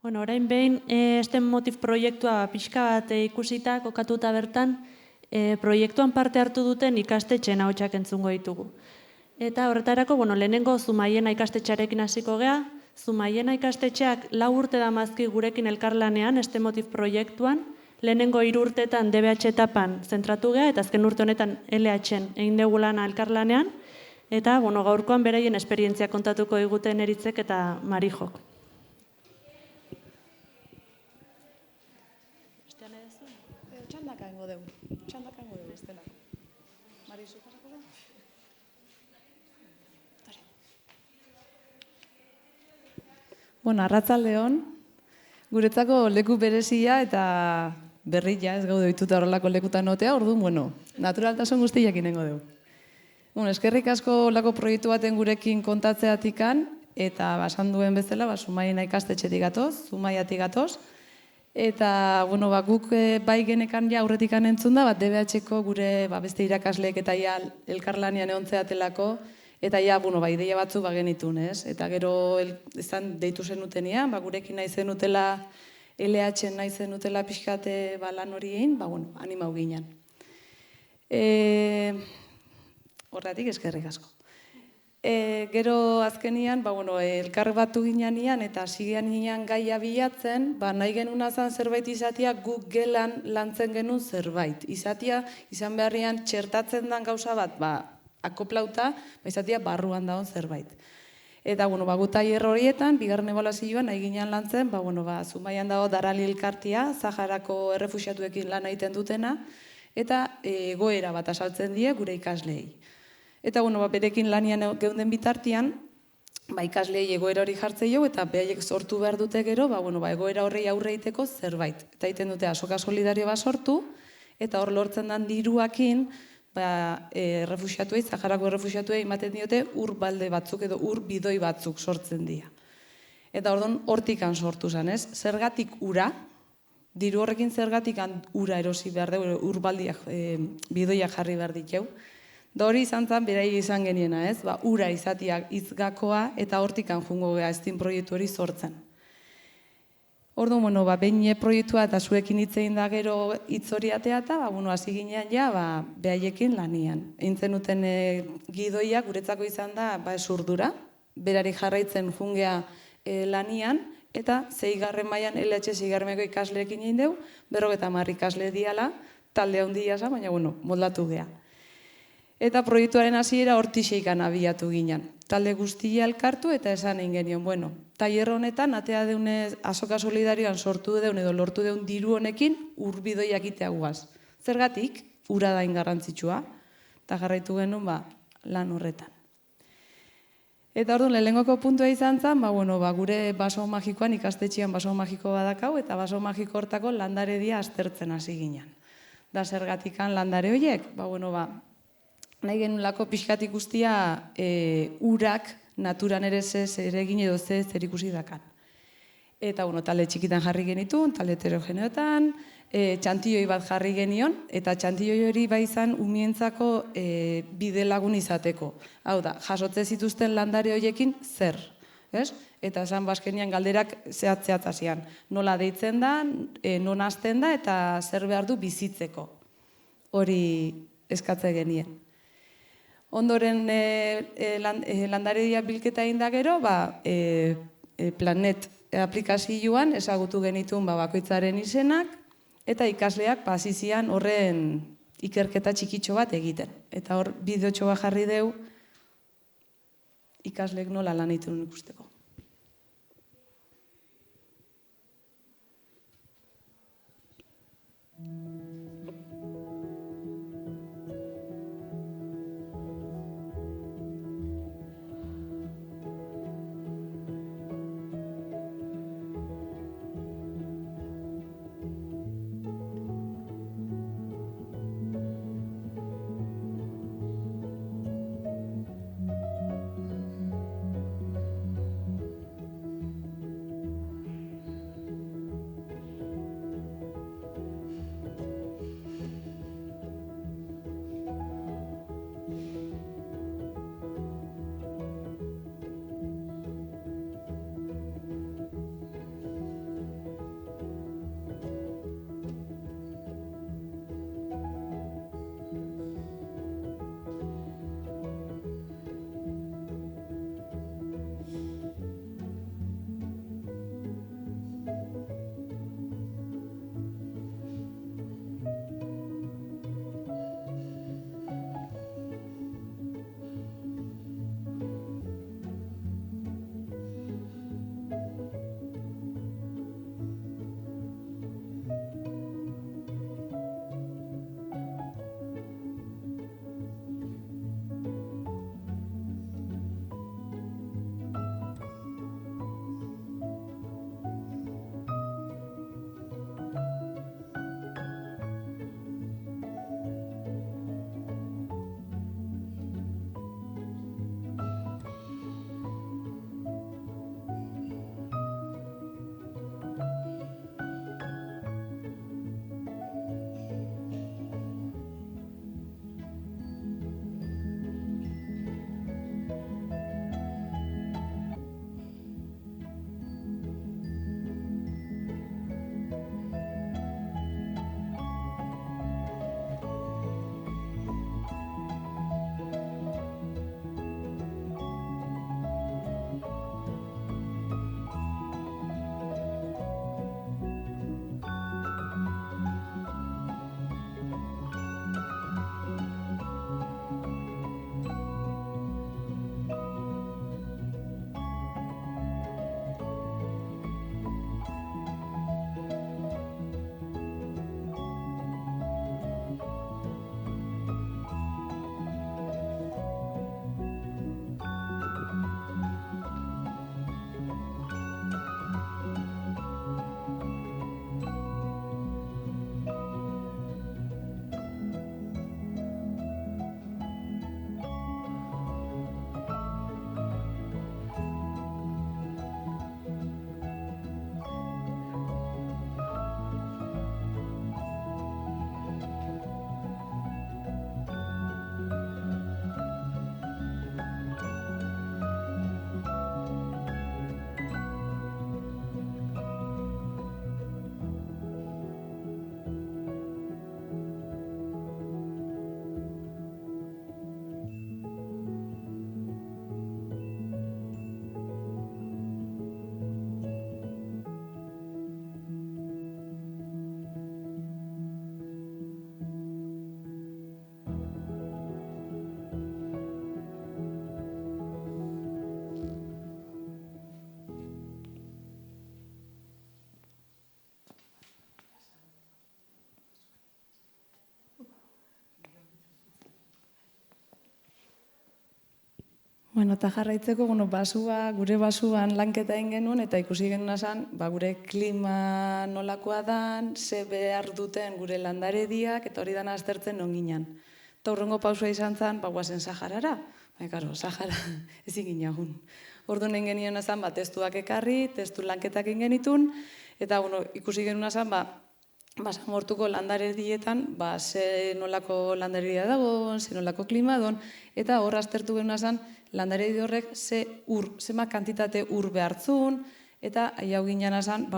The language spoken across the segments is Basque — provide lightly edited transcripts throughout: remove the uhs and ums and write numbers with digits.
Bueno, orain behin, STEM Motif proiektua pixka bat ikusita, kokatuta bertan, proiektuan parte hartu duten ikastetxeen ahotsak entzungo ditugu. Eta horretarako, lehenengo Zumaiena ikastetxearekin hasiko gea. Zumaiena ikastetxeak 4 urte damazki gurekin elkarlanean, STEM Motif proiektuan, lehenengo 3 urteetan DBH etapan zentratu gea, eta azken urte honetan LH-en egin dugu lana elkarlanean, eta gaurkoan beraien esperientzia kontatuko diguten Eritzek eta Marijok. Txandaka ingo dugu, ez dela. Marizu, pasako da? Arratsaldeon, guretzako leku berezia eta berria, ez gaude ohituta horrelako lekutan notea, orduan, naturaltasun guztiak inengo dugu. Eskerrik asko lako proiektu baten gurekin kontatzeatikan, eta basan duen bezala, Zumaiena ikastetxetik gatoz, Zumaiatik gatoz, eta, guk bai genekan aurretikan entzun da, DBH-ko gure beste irakasleek eta elkarlanean egontzeatelako, eta ideia batzu genitun, ez? Eta gero deitu zenutenean, gurekin nahi zenutela, LH-en nahi zenutela pixkate lan hori egin, animau ginen. Horretik eskerrik asko. Gero azkenian, elkar batu ginean eta zigean ginean gaia bilatzen, nahi genuna zan zerbait izatea guk gelan lantzen genuen zerbait. Izatea, izan beharrian txertatzen den gauza bat, akoplauta, izatea barruan dagoen zerbait. Eta, gu tailer horietan, bigarren ebaluazioan nahi ginean lantzen, Zumaian dago Darali elkartia, Saharako errefuxiatuekin lan egiten dutena, eta egoera bat asaltzen die gure ikasleei. Eta, berekin lanian geunden bitartian, ikasleei egoera hori jartzen jo, eta behaiek sortu behar dute gero, egoera horrei aurre egiteko zerbait. Eta egiten dute asoka solidario bat sortu, eta hor lortzen den diruakin, errefuxiatuei, Saharako errefuxiatuei ematen diote ur balde batzuk edo ur bidoi batzuk sortzen dira. Eta orduan hortikan sortu zen, ez? Zergatik ura, diru horrekin zergatik ura erosi behar dugu, ur baldiak bidoiak jarri behar ditu. Da hori izan zen, berai izan geniena, ez? Ura izatiak izgakoa eta hortikan jungo geha STEM proiektu hori sortzen. Orduan, behin proiektua eta zuekin hitzein da gero hitz hori atea eta, hasi ginean behaiekin lanian. Eintzen duten gidoia guretzako izan da, esurdura, berari jarraitzen jungea lanian, eta 6. mailan LH 6. mailako ikasleekin egin dugu, 50 ikasle diala, talde handia za, baina, moldatu geha. Eta proiektuaren hasiera hortixeikan abiatu ginen. Talde guztia elkartu eta esan egin genion, tailer honetan, atea deunez, asoka solidarioan sortu deun edo lortu deun diru honekin urbidoiak itea guaz. Zergatik, ura dain garrantzitsua, eta jarraitu genuen lan horretan. Eta orduan, lehengoko puntua izan zen, gure baso magikoan, ikastetxean baso magiko badakau, eta baso magiko hortako landare dia aztertzen hasi ginen. Da zergatikan landare horiek, nahi genulako pixkatik guztia urak naturan ere zer egin edo zer ikusi dakan. Eta talde txikitan jarri genitun, talde heterogeneotan, txantioi bat jarri genion, eta txantioi hori izan umientzako bide lagun izateko. Hau da, jasotze zituzten landare horiekin zer, ez? Eta esan bazkenian galderak zehatzeatzazian. Nola deitzen da, non hasten da, eta zer behar du bizitzeko. Hori eskatze genien. Ondoren landaredia bilketa egin da gero, Planet aplikazioan ezagutu genitun bakoitzaren izenak, eta ikasleak pasizian horren ikerketa txikitxo bat egiten. Eta hor bideotxo bat jarri deu ikasleek nola lan egiten ikusteko. Bueno, eta jarraitzeko, gure basuan lanketa egin genuen, eta ikusi genuen zen, gure klima nolakoa dan, ze behar duten gure landarediak, eta hori dana aztertzen non ginen. Eta hurrengo pausua izan zen, guazen Saharara. Karo, Sahara ezin ginagun. Orduan egin genuen zen, testuak ekarri, testu lanketak egin genitun, eta ikusi genuen zen, Samortuko landaredietan, ze nolako landaredia dago, ze nolako klima dago, eta hor aztertu genuen zen, landaredi horrek zema kantitate ur behartzun, eta hau ginen zen,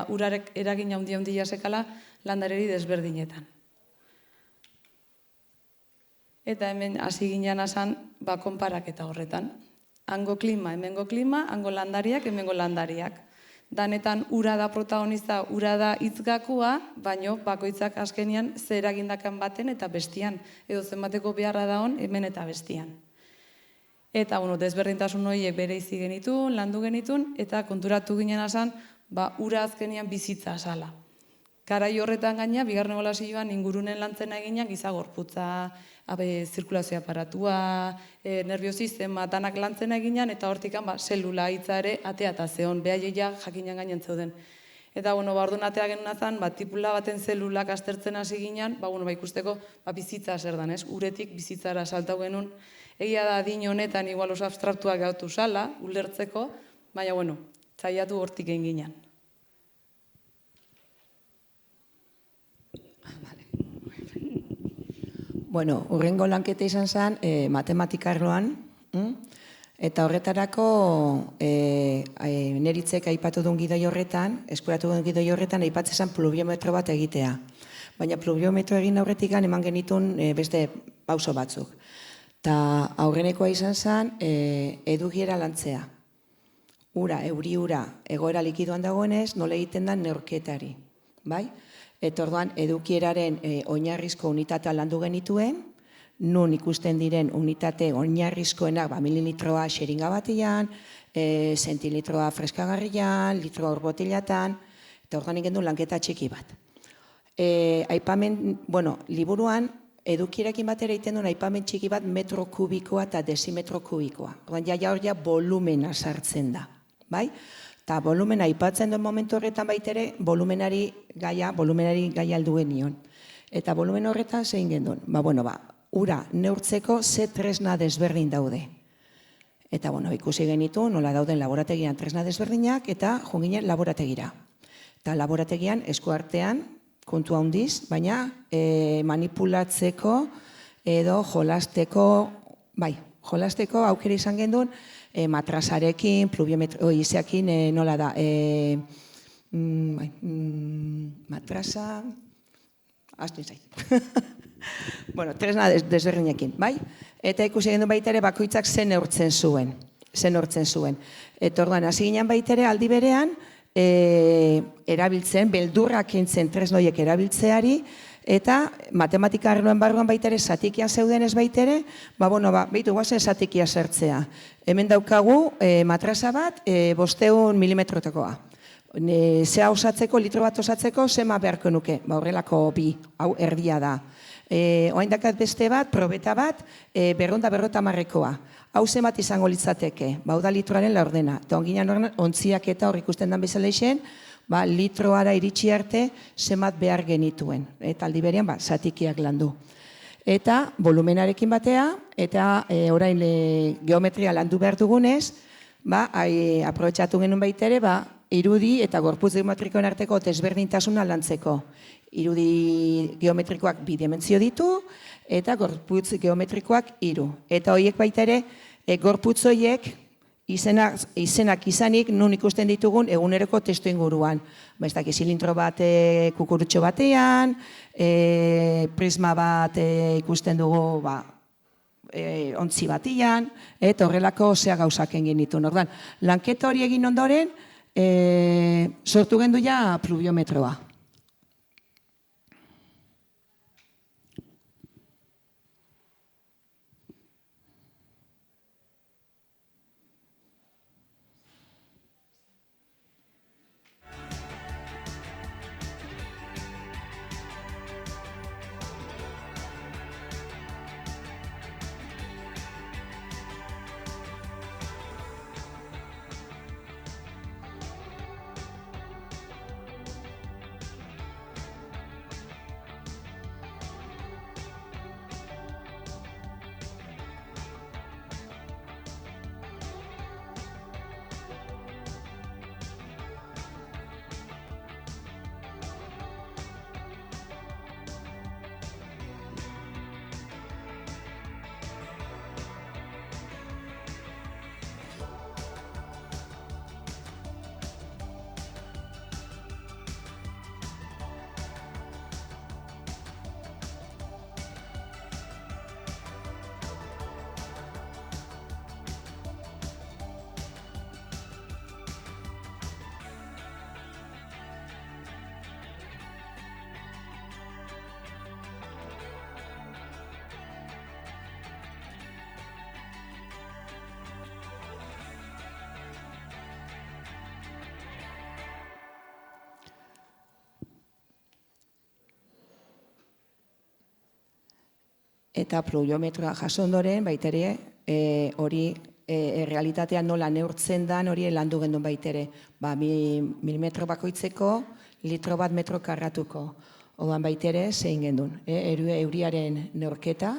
urarek eragin handia sekala landaredi desberdinetan. Eta hemen hasi ginen zen, konparaketa horretan. Hango klima, hemengo klima, hango landariak, hemengo landariak. Danetan ura da protagonista, ura da hitzgakua, baino bakoitzak azkenian zer eragindakan baten eta bestian. Edo zenbateko beharra da hon, hemen eta bestian. Eta desberdintasun horiek bereizi genitun, landu genitun, eta konturatu ginen azan, ura azkenian bizitza azala. Garai horretan gaina, bigarren ebaluazioan ingurunen lantzen eginak izagorputza, zirkulazio aparatua, nerviosistema, danak lantzen eginan, eta hortik zelula hitza ere atea eta zeon, behaieia jakinan gainen zeuden. Eta, orduan atea genuen azan, tipula baten zelulak aztertzen hasi ginen, ikusteko bizitza zer dan, uretik bizitzara saltau genuen. Egia da, adin honetan, igual oso abstraktuak gautu sala, ulertzeko, baina, zaiatu hortik egin ginen. Bueno, hurrengo lanketa izan zen matematika arloan, eta horretarako neritzek aipatu duen gidoi horretan, eskuratu duen gidoi horretan, aipatzen zen pluviometro bat egitea. Baina pluviometro egin aurretik eman genitun beste pauso batzuk. Eta aurrenekoa izan zen edukiera lantzea. Euri ura, egoera likidoan dagoenez, nola egiten da neurketari. Bai? Eta orduan, edukieraren oinarrizko unitatea landu genituen, nun ikusten diren unitate oinarrizkoenak mililitroa xeringa batian, zentilitroa freskagarrian, litroa urbotilatan, eta orduan egin du lanketa txiki bat. Aipamen, liburuan, edukierekin batera egiten duen aipamen txiki bat metro kubikoa eta desimetro kubikoa. Orduan, hor volumena sartzen da, bai? Eta volumena aipatzen duen momentu horretan baitere, volumenari gaia aldu genion. Eta volumen horretan zein gendun? Ura neurtzeko ze tresna desberdin daude. Eta ikusi genitu nola dauden laborategian tresna desberdinak eta junginen laborategira. Eta laborategian eskuartean kontua handiz, baina manipulatzeko edo jolasteko aukera izan gendun, matrasarekin, pluviometroizeakin, nola da, matrasa, aztu izait. Tresna desberdinekin, bai? Eta ikusi gendu baita ere bakoitzak zen neurtzen zuen. Eta orduan, hasi ginen baita ere aldi berean, erabiltzen, beldurrak entzen tresnoiek erabiltzeari, eta matematika arloan barruan baita ere zatikia zeuden ez baita ere, behitu guazen zatikia zertzea. Hemen daukagu matrasa bat 500 milimetrotekoa. Zea osatzeko, litro bat osatzeko, zema beharko nuke, horrelako bi, hau erdia da. Oain dakat beste bat, probeta bat, 250 Hau zemat izango litzateke, da litroaren laurdena. Eta onginan horren, ontziak eta hor ikusten den bezala isen, litroara iritsi arte zemat behar genituen. Eta aldi berean, zatikiak landu. Eta volumenarekin batea, eta orain geometria landu behar dugunez, aprobetxatu genuen baitere, irudi eta gorputz geometrikoen arteko desberdintasuna lantzeko. Irudi geometrikoak 2 dimentsio ditu, eta gorputz geometrikoak 3. Eta horiek baita ere, gorputz horiek izenak izanik nun ikusten ditugun eguneroko testu inguruan. Ez daki zilindro bat kukurutxo batean, prisma bat ikusten dugu ontzi batian, eta horrelako zea gauzak egin ditu. Lanketa hori egin ondoren, sortu gendu ja pluviometroa. eta pluviometroa jaso ondoren, baitere, hori realitatea nola neurtzen dan, hori landu gendun baitere. Milimetro bakoitzeko, litro bat metro karratuko. Odan baitere, zein gendun. Euriaren neurketa.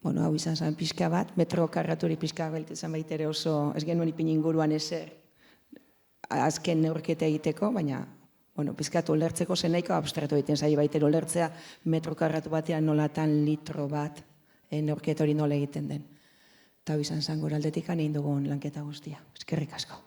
Bueno, hau izan zen pixka bat, metro karraturi pixka bat izan baitere oso, ez genuen ipin inguruan ezer azken neurketa egiteko, baina, bueno, pixkatu ulertzeko zen nahiko abstraktu egiten zai baitere ulertzea metro karratu batean nolatan litro bat neurketa hori nola egiten den. Eta hau izan zen gure aldetik egin dugun lanketa guztia. Eskerrik asko.